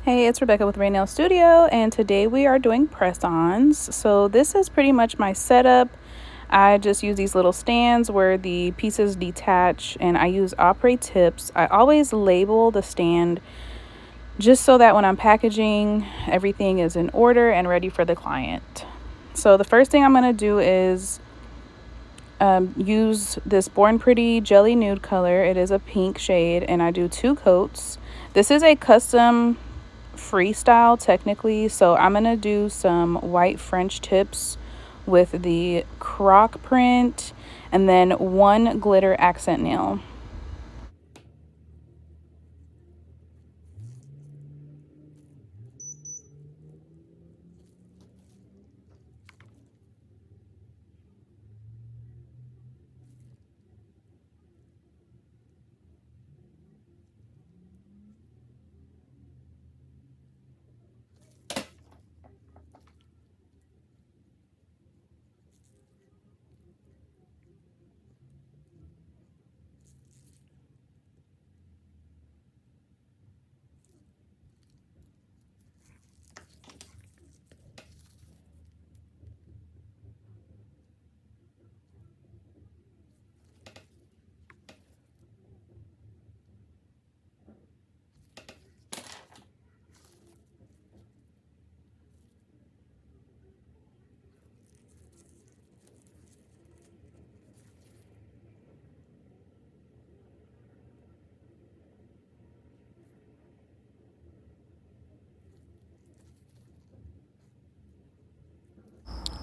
Hey, it's Rebecca with Raynell Studio, and today we are doing press-ons. So this is pretty much my setup. I just use these little stands where the pieces detach, and I use opera tips. I always label the stand just so that when I'm packaging, everything is in order and ready for the client. So the first thing I'm going to do is use this Born Pretty Jelly Nude color. It is a pink shade, and I do 2 coats. This is a custom freestyle technically, so I'm gonna do some white French tips with the croc print and then 1 glitter accent nail.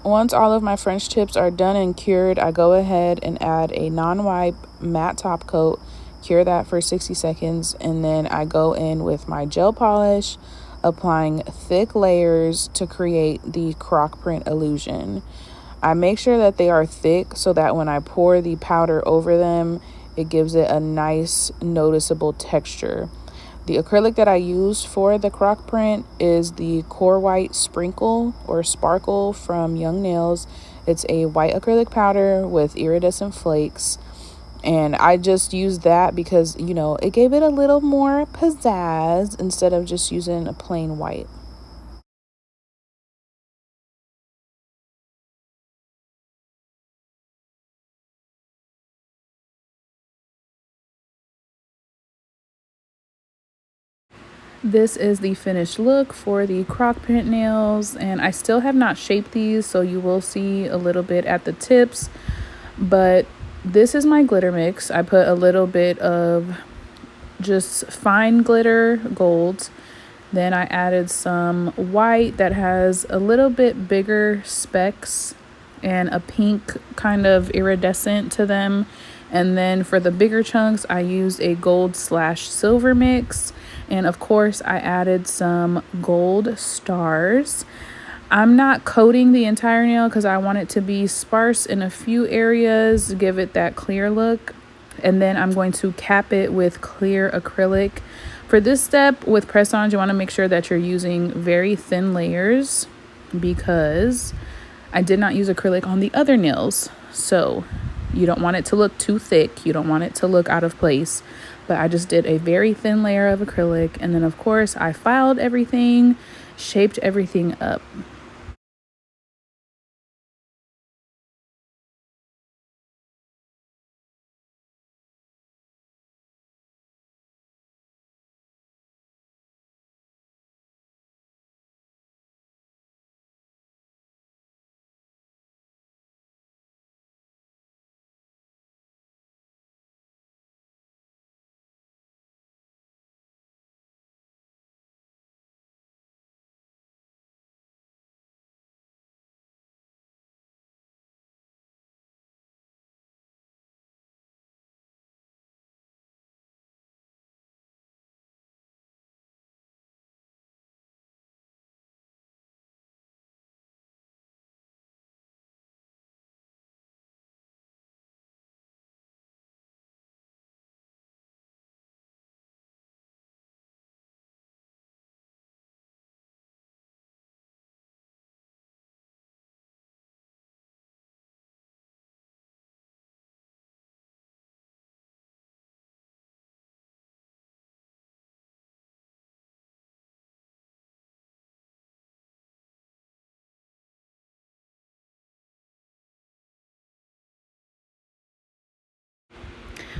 Once all of my French tips are done and cured, I go ahead and add a non-wipe matte top coat, cure that for 60 seconds, and then I go in with my gel polish, applying thick layers to create the croc print illusion. I make sure that they are thick so that when I pour the powder over them, it gives it a nice noticeable texture. The acrylic that I use for the croc print is the Core White Sprinkle or Sparkle from Young Nails. It's a white acrylic powder with iridescent flakes. And I just used that because, it gave it a little more pizzazz instead of just using a plain white. This is the finished look for the croc print nails, and I still have not shaped these, so you will see a little bit at the tips. But this is my glitter mix. I put a little bit of just fine glitter gold. Then I added some white that has a little bit bigger specks and a pink kind of iridescent to them. And then for the bigger chunks, I used a gold/silver mix. And of course, I added some gold stars. I'm not coating the entire nail because I want it to be sparse in a few areas, give it that clear look. And then I'm going to cap it with clear acrylic. For this step with press-ons, you want to make sure that you're using very thin layers because I did not use acrylic on the other nails. So you don't want it to look too thick. You don't want it to look out of place. But I just did a very thin layer of acrylic. And then, of course, I filed everything, shaped everything up.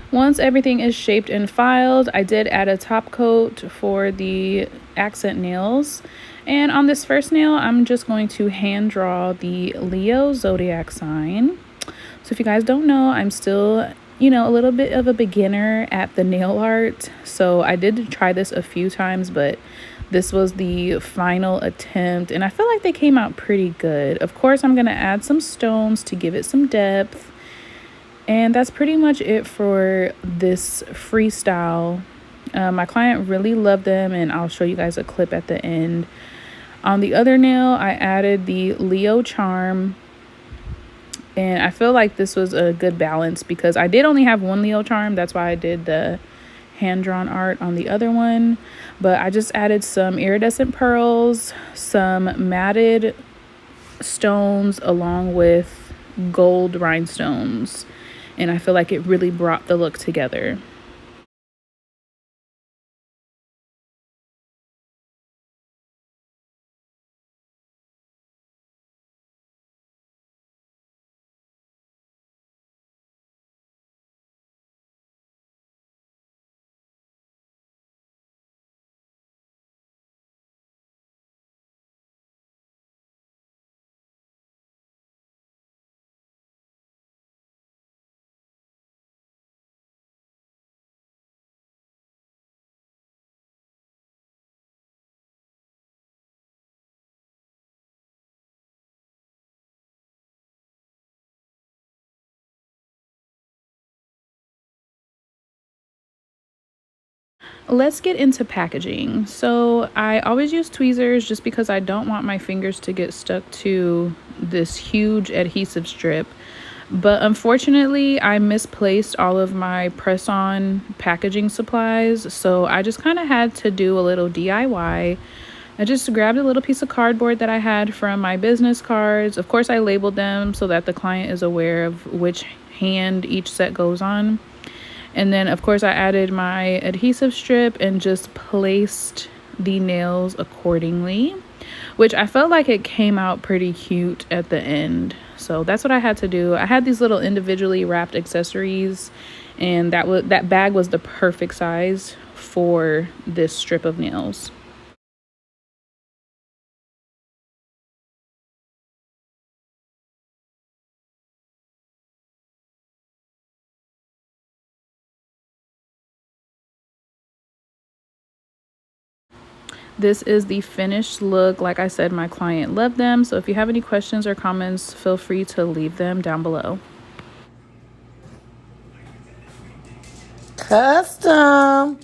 Once everything is shaped and filed, I did add a top coat for the accent nails. And on this first nail, I'm just going to hand draw the Leo zodiac sign. So if you guys don't know, I'm still, a little bit of a beginner at the nail art. So I did try this a few times, but this was the final attempt and I feel like they came out pretty good. Of course, I'm going to add some stones to give it some depth. And that's pretty much it for this freestyle. My client really loved them, and I'll show you guys a clip at the end. On the other nail, I added the Leo charm. And I feel like this was a good balance because I did only have one Leo charm. That's why I did the hand-drawn art on the other one. But I just added some iridescent pearls, some matted stones along with gold rhinestones. And I feel like it really brought the look together. Let's get into packaging. So I always use tweezers just because I don't want my fingers to get stuck to this huge adhesive strip. But unfortunately, I misplaced all of my press-on packaging supplies. So I just kind of had to do a little DIY. I just grabbed a little piece of cardboard that I had from my business cards. Of course, I labeled them so that the client is aware of which hand each set goes on. And then, of course, I added my adhesive strip and just placed the nails accordingly, which I felt like it came out pretty cute at the end. So that's what I had to do. I had these little individually wrapped accessories, and that bag was the perfect size for this strip of nails. This is the finished look. Like I said, my client loved them. So if you have any questions or comments, feel free to leave them down below. Custom.